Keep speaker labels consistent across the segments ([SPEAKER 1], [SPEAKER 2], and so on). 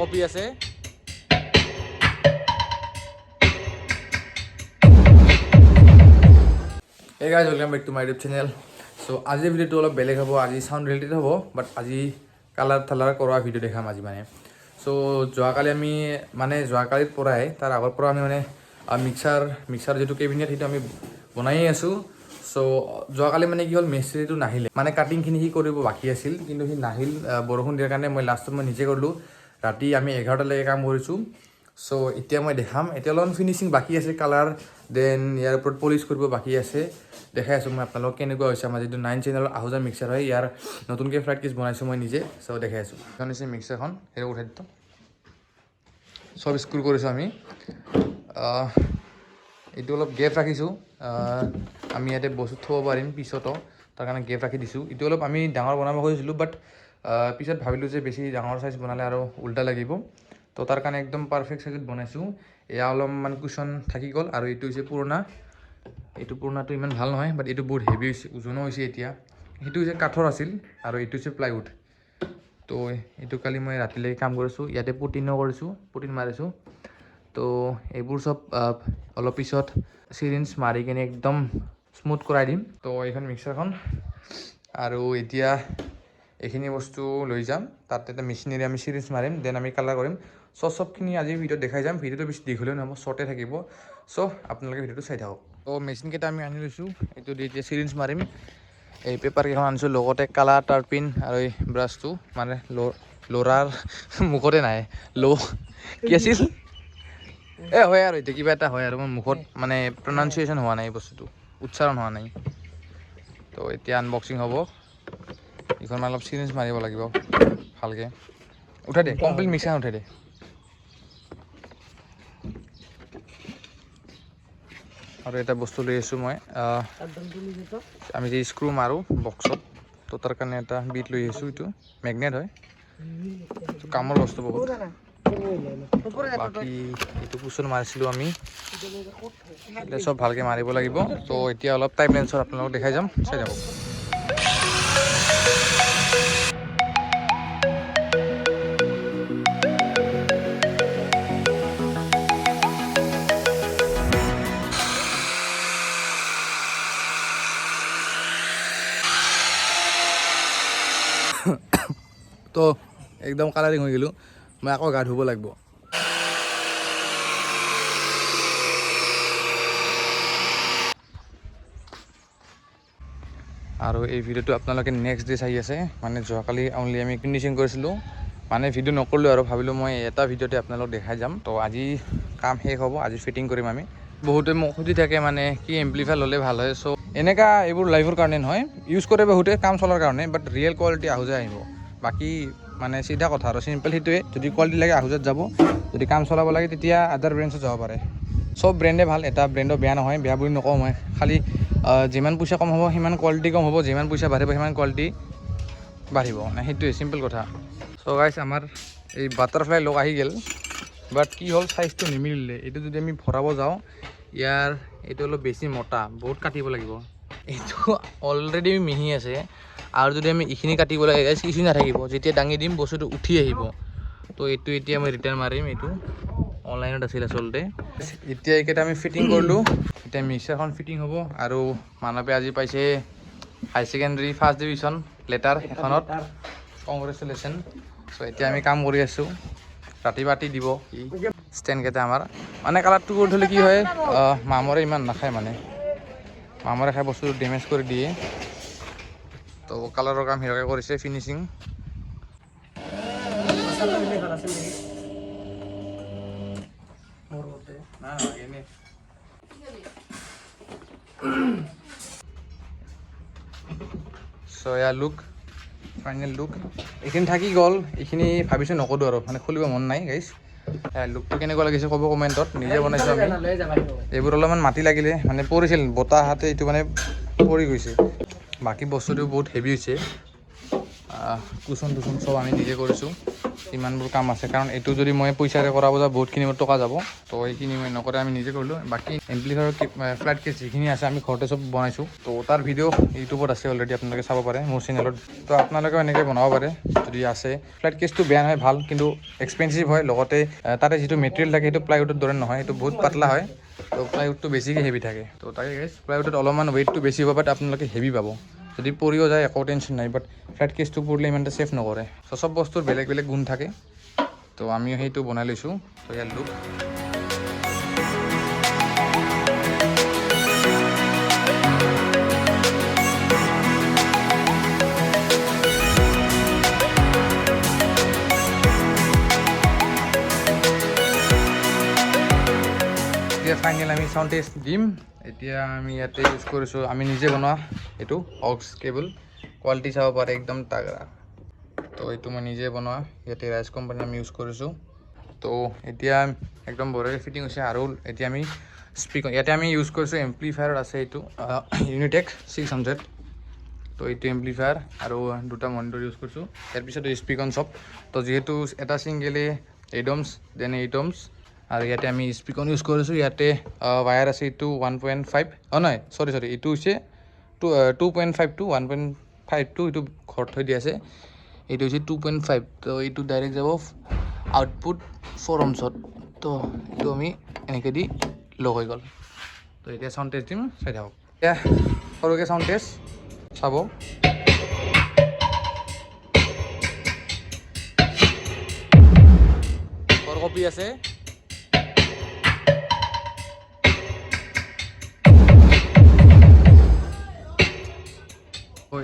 [SPEAKER 1] Copy আছে Hey guys, welcome back to my YouTube channel. So আজি ভিডিওটো অলপ বেলেগ হ'ব আজি সাউন্ড ৰিলেটেড হ'ব বাট আজি কালাৰ থালাৰ কৰা ভিডিও দেখাম আজি মানে সো যোৱাকালি আমি মানে যোৱাকালিৰ পৰাই তাৰ আগৰ পৰা আমি মানে মিক্সাৰ যেটো কেবিনেট সেইটো আমি বনাই আছো সো যোৱাকালি মানে কি হ'ল মিস্ত্ৰীটো নাহিলে মানে কাটিংখিনি হি কৰিব বাকি আছিল কিন্তু হি নাহিল বৰষুণ দিয়াৰ কাৰণে মই লাষ্টত মই নিজে কৰিলো ৰাতি আমি 11টা লৈকে কাম কৰিছো সো এতিয়া মই দেখাম এতিয়া অলপ ফিনিশিং বাকি আছে কালাৰ দেন ইয়াৰ ওপৰত পলিশ কৰিব বাকি আছে দেখাই আছো মই আপোনালোক কেনেকুৱা হৈছে আমাৰ যেটো 9 চেনেলৰ আহুজা মিক্সাৰ হয় ইয়াৰ নতুনকৈ ফ্লাইট কেছ বনাইছো মই নিজে সো দেখাই আছো এখন আছে মিক্সাৰখন হেৰে উঠাই দিম সব স্ক্ৰু কৰিছো আমি এইটো অলপ গেপ ৰাখিছো আমি ইয়াতে বস্তু থব পাৰিম পিছতো তাৰ কাৰণে গেপ ৰাখি দিছো এইটো অলপ আমি ডাঙৰ বনাব খুজিছিলো বাট পিছত ভাবিলো যে বেছি ডাঙৰ সাইজ বনালে আৰু উল্টা লাগিব তো তাৰ কাৰণে একদম পাৰফেক্ট সাইজত বনাইছো এয়া অলপমান কুশন থাকি গল আৰু এইটো হৈছে পুৰণা এইটো পুৰণাটো ইমান ভাল নহয় বাট এইটো বহুত হেভি হৈছে ওজনো হৈছে এতিয়া এইটো হৈছে কাঠৰ আছিল আৰু এইটো হৈছে প্লাইউড তো এইটো কালি মই ৰাতিলৈ কাম কৰিছো ইয়াতে পুটিন মাৰিছো তো এইবোৰ সব অলপ পিছত সিৰিঞ্জ মাৰি কিনে একদম স্মুথ কৰাই দিম তো এইখন মিক্সাৰখন আৰু এতিয়া এইখিনি বস্তু লৈ যাম তাতে এটা মেচিনেৰে আমি সিৰিঞ্জ মাৰিম দেন আমি কালাৰ কৰিম সবখিনি আজি ভিডিঅ দেখাই যাম ভিডিঅটো বেছি দীঘলীয়া নহব শৰ্টে থাকিব সো আপোনালোকে ভিডিঅটো চাই থাকক তো মেচিন কেইটা আমি আনি লৈছো এইটো দি এতিয়া সিৰিঞ্জ মাৰিম এই পেপাৰ কেইখন আনিছো লগতে কালাৰ টাৰপিন আৰু এই ব্ৰাছটো মানে লৰাৰ মুখতে নাই কি আছিল হয় আৰু এতিয়া কিবা এটা হয় আৰু মোৰ মুখত মানে প্ৰনাউন্সিয়েচন হোৱা নাই বস্তুটো উচ্চাৰণ হোৱা নাই তো এতিয়া আনবক্সিং হ'ব এইখন অলপ সিৰিঞ্জ মাৰিব লাগিব ভালকে উঠাই দে কমপ্লিট মিক্সাৰ উঠাই দে আৰু এটা বস্তু লৈ আছো মই আমি যে স্ক্ৰু মাৰো বক্সত তো তাৰ কাৰণে এটা বিট লৈ আছো এইটো মেগনেট হয় কামৰ বস্তু বহুত বাকি এইটো কুশন মাৰিছিলো আমি এটা সব ভালকে মাৰিব লাগিব তো এতিয়া অলপ টাইম লেন্সৰ আপোনালোকক দেখাই যাম চাই যাব তো একদম কালাৰিং হৈ গ'লো মই আকৌ গা ধুব লাগিব আৰু এই ভিডিঅ'টো আপোনালোকে নেক্সট ডে চাই আছে মানে যোৱাকালি অনলি আমি ফিনিচিং কৰিছিলোঁ মানে ভিডিঅ' নকৰিলোঁ আৰু ভাবিলোঁ মই এটা ভিডিঅ'তে আপোনালোক দেখাই যাম তো আজি কাম শেষ হ'ব আজি ফিটিং কৰিম আমি বহুতে মোক সুধি থাকে মানে কি এম্প্লিফায়াৰ ল'লে ভাল হয় চ' এনেকুৱা এইবোৰ লাইভৰ কাৰণে নহয় ইউজ কৰে বহুতে কাম চলাৰ কাৰণে বাট ৰিয়েল কোৱালিটি আহুজা আহিব বাকী মানে চিধা কথা আৰু চিম্পল সেইটোৱে যদি কোৱালিটি লাগে আহুজাত যাব যদি কাম চলাব লাগে তেতিয়া আদাৰ ব্ৰেণ্ডছত যাব পাৰে সব ব্ৰেণ্ডে ভাল এটা ব্ৰেণ্ডো বেয়া নহয় বেয়া বুলি নকওঁ মই খালি যিমান পইচা কম হ'ব সিমান কোৱালিটি কম হ'ব যিমান পইচা বাঢ়িব সিমান কোৱালিটি বাঢ়িব মানে সেইটোৱে চিম্পল কথা চ' গাইছ আমাৰ এই বাটাৰফ্লাই লগ আহি গ'ল বাট কি হ'ল চাইজটো নিমিলিলে এইটো যদি আমি ভৰাব যাওঁ ইয়াৰ এইটো অলপ বেছি মোটা বহুত কাটিব লাগিব এইটো অলৰেডি মিহি আছে আৰু যদি আমি এইখিনি কাটিব লাগে গাইছ কিছু নাথাকিব যেতিয়া দাঙি দিম বস্তুটো উঠি আহিব তো এইটো এতিয়া মই ৰিটাৰ্ণ মাৰিম এইটো অনলাইনত আছিল আচলতে এতিয়া এইকেইটা আমি ফিটিং কৰিলোঁ এতিয়া মিক্সাৰখন ফিটিং হ'ব আৰু মানৱে আজি পাইছে হাই ছেকেণ্ডেৰী ফাৰ্ষ্ট ডিভিজন লেটাৰ এখনত কংগ্ৰেচুলেশ্যন চ' এতিয়া আমি কাম কৰি আছোঁ ৰাতি বাতি দিব ষ্টেণ্ডকেইটা আমাৰ মানে কালাৰটো কৰি থ'লে কি হয় মামৰে ইমান নাখায় মানে মামৰে খাই বস্তুটো ডেমেজ কৰি দিয়ে তো কালাৰৰ কাম হিৰকে কৰিছে ফিনিচিং চ' এয়া লুক ফাইনেল লুক এইখিনি থাকি গ'ল এইখিনি ভাবিছোঁ নকৰোঁ আৰু মানে খুলিব মন নাই গাইছ লুকটো কেনেকুৱা লাগিছে ক'ব কমেণ্টত নিজে বনাইছোঁ আমি এইবোৰ অলপমান মাটি লাগিলে মানে পৰিছিল বতাহতে এইটো মানে পৰি গৈছে বাকী বস্তুটো বহুত হেভি হৈছে কুচন টুচন চব আমি নিজে কৰিছোঁ ইমানবোৰ কাম আছে, কাৰণ এইটো যদি মই পইচাৰে কৰাব যাওঁ বহুতখিনি মোৰ টকা যাব। তো এইখিনি মই নকৰে আমি নিজে কৰিলোঁ। বাকী এম্প্লিফায়াৰৰ ফ্লাইট কেছ যিখিনি আছে আমি ঘৰতে চব বনাইছোঁ। তো তাৰ ভিডিঅ' ইউটিউবত আছে অলৰেডি, আপোনালোকে চাব পাৰে মোৰ চেনেলত। তো আপোনালোকেও এনেকৈ বনাব পাৰে যদি আছে। ফ্লাইট কেছটো বেয়া নহয়, ভাল, কিন্তু এক্সপেঞ্চিভ হয়। লগতে তাতে যিটো মেটেৰিয়েল থাকে সেইটো প্লাইউডৰ দৰে নহয়, এইটো বহুত পাতলা হয়। তো প্লাইউডটো বেছিকৈ হেভি থাকে। তো তাকে গাইজ প্লাইউডত অলপমান ৱেইটটো বেছি হ'ব, বাট আপোনালোকে হেভি পাব। যদি পৰিও যায় একো টেনশ্যন নাই, বাট ফ্লাইট কেছটো পৰিলে ইমান এটা ছেফ নকৰে। চ' চব বস্তুৰ বেলেগ বেলেগ গুণ থাকে। তো আমিও সেইটো বনাই লৈছোঁ। তো ইয়াৰ লুক এতিয়া ফাইনেল আমি চাউণ্ড টেষ্ট দিম। এতিয়া আমি ইয়াতে ইউজ কৰিছোঁ আমি নিজে বনোৱা এইটো অক্স কেবল, কোৱালিটি চাব পাৰে একদম তাগৰা। তো এইটো মই নিজে বনোৱা ইয়াতে ৰাইজ কোম্পানী আমি ইউজ কৰিছোঁ। তো এতিয়া একদম বঢ়িয়াকৈ ফিটিং হৈছে। আৰু এতিয়া আমি স্পীকাৰ ইয়াতে আমি ইউজ কৰিছোঁ এম্প্লিফায়াৰ আছে এইটো ইউনিটেক 600। তো এইটো এম্প্লিফায়াৰ আৰু দুটা মনিটৰ ইউজ কৰিছোঁ। ইয়াৰ পিছত স্পীকাৰ চব। তো যিহেতু এটা ছিংগেলে 8 ohms দেন 8 ohms, আৰু ইয়াতে আমি স্পীকাৰ ইউজ কৰিছোঁ। ইয়াতে ৱায়াৰ আছে এইটো 1.5 নহয় চৰি এইটো হৈছে 2.5 to 1.52, এইটো ঘৰত থৈ দিয়া আছে। এইটো হৈছে 2.5। তো এইটো ডাইৰেক্ট যাব আউটপুট 4 ohmsত। তো এইটো আমি এনেকৈ দি লগ হৈ গ'ল। তো এতিয়া চাউণ্ড টেষ্ট দিম, চাই থাকক। এতিয়া সৰুকৈ চাউণ্ড টেষ্ট চাব। কৰ কপি আছে।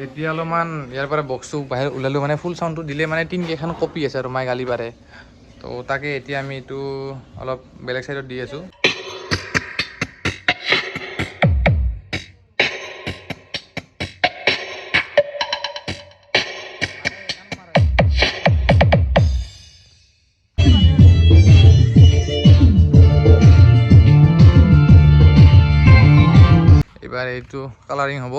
[SPEAKER 1] এতিয়া অলপমান ইয়াৰ পৰা বক্সটো বাহিৰ ওলালোঁ, মানে ফুল চাউণ্ডটো দিলে মানে তিনিকেইখন কপি আছে আৰু মাই গালি পাৰে। তো তাকে এতিয়া আমি এইটো অলপ বেলেগ চাইডত দি আছোঁ। এইবাৰ এইটো কালাৰিং হ'ব,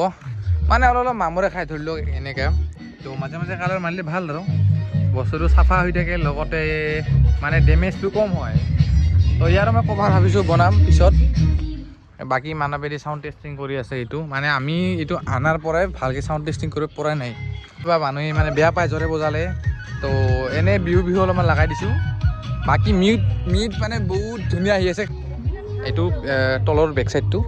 [SPEAKER 1] মানে অলপ মামৰে খাই ধৰি লওক এনেকৈ। তো মাজে মাজে কালাৰ মাৰিলে ভাল আৰু বস্তুটো চাফা হৈ থাকে, লগতে মানে ডেমেজটো কম হয়। তো ইয়াৰ মই কভাৰ ভাবিছোঁ বনাম পিছত। বাকী মানৱেদি চাউণ্ড টেষ্টিং কৰি আছে এইটো, মানে আমি এইটো আনাৰ পৰাই ভালকৈ চাউণ্ড টেষ্টিং কৰিব পৰাই নাই। কিবা মানুহে মানে বেয়া পায় জোৰে বজালে। তো এনেই বিহু অলপমান লগাই দিছোঁ। বাকী মিউট মানে বহুত ধুনীয়া আহি আছে। এইটো তলৰ বেক চাইডটো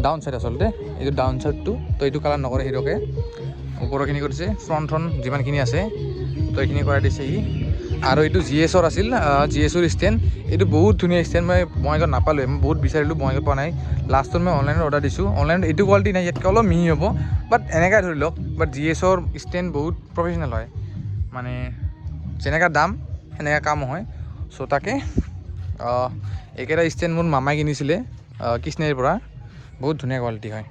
[SPEAKER 1] ডাউন চাইড আচলতে, এইটো ডাউন চাইডটো। তো এইটো কালাৰ নকৰে হিৰকে, ওপৰৰখিনি কৰিছে। ফ্ৰণ্টখন যিমানখিনি আছে তো এইখিনি কৰাই দিছে ই। আৰু এইটো GS-ৰ আছিল, GS-ৰ ষ্টেণ্ড। এইটো বহুত ধুনীয়া ষ্টেণ্ড, মই বঙাইগাঁৱত নাপালোঁ, মই বহুত বিচাৰিলোঁ, বঙাইগাঁৱত পোৱা নাই। লাষ্টত মই অনলাইনত অৰ্ডাৰ দিছোঁ। অনলাইনত এইটো কোৱালিটি নাই, ইয়াতকৈ অলপ মিহি হ'ব, বাট এনেকৈ ধৰি লওক। বাট GS-ৰ ষ্টেণ্ড বহুত প্ৰফেচনেল হয়, মানে যেনেকৈ দাম সেনেকৈ কাম হয়। চ' তাকে এইকেইটা ষ্টেণ্ড মোৰ মামাই কিনিছিলে কৃষ্ণাইৰ পৰা, বহুত ধুনীয়া কোৱালিটি হয়।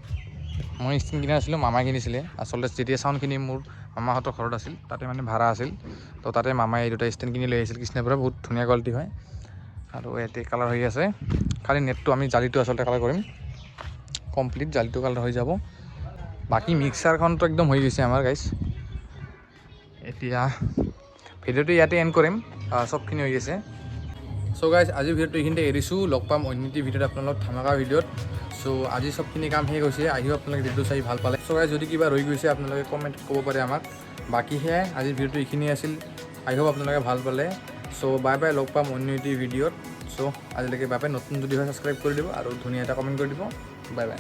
[SPEAKER 1] মই ষ্টেণ্ড কিনা আছিলোঁ, মামাই কিনিছিলে। আচলতে যেতিয়া চাউণ্ডখিনি মোৰ মামাহঁতৰ ঘৰত আছিল, তাতে মানে ভাড়া আছিল। তো তাতে মামাই এই দুটা ষ্টেণ্ড কিনি লৈ আহিছিল কৃষ্ণাইৰ পৰা, বহুত ধুনীয়া কোৱালিটি হয়। আৰু ইয়াতে কালাৰ হৈ আছে, খালি নেটটো আমি জালিটো আচলতে কালাৰ কৰিম, কমপ্লিট জালিটো কালাৰ হৈ যাব। বাকী মিক্সাৰখনতো একদম হৈ গৈছে আমাৰ গাইজ। এতিয়া ভিডিঅ'টো ইয়াতে এণ্ড কৰিম, চবখিনি হৈ আছে। চ' গাইজ আজিৰ ভিডিঅ'টো এইখিনিতে এৰিছোঁ, লগ পাম অন্য এটি ভিডিঅ'ত আপোনালোক ধামাকা ভিডিঅ'ত। চ' আজি চবখিনি কাম শেষ হৈছে, আহিও আপোনালোকে ভিডিঅ'টো চাই ভাল পালে। চ' গাইজ যদি কিবা ৰৈ গৈছে আপোনালোকে কমেণ্টত ক'ব পাৰে আমাক। বাকী সেয়াই আজিৰ ভিডিঅ'টো এইখিনিয়ে আছিল, আই হোপ আপোনালোকে ভাল পালে। চ' বাই বাই, লগ পাম অন্য এটি ভিডিঅ'ত। চ' আজিলৈকে বাই বাই। নতুন যদি হয় ছাবস্ক্ৰাইব কৰি দিব আৰু ধুনীয়া এটা কমেণ্ট কৰি দিব। Bye bye.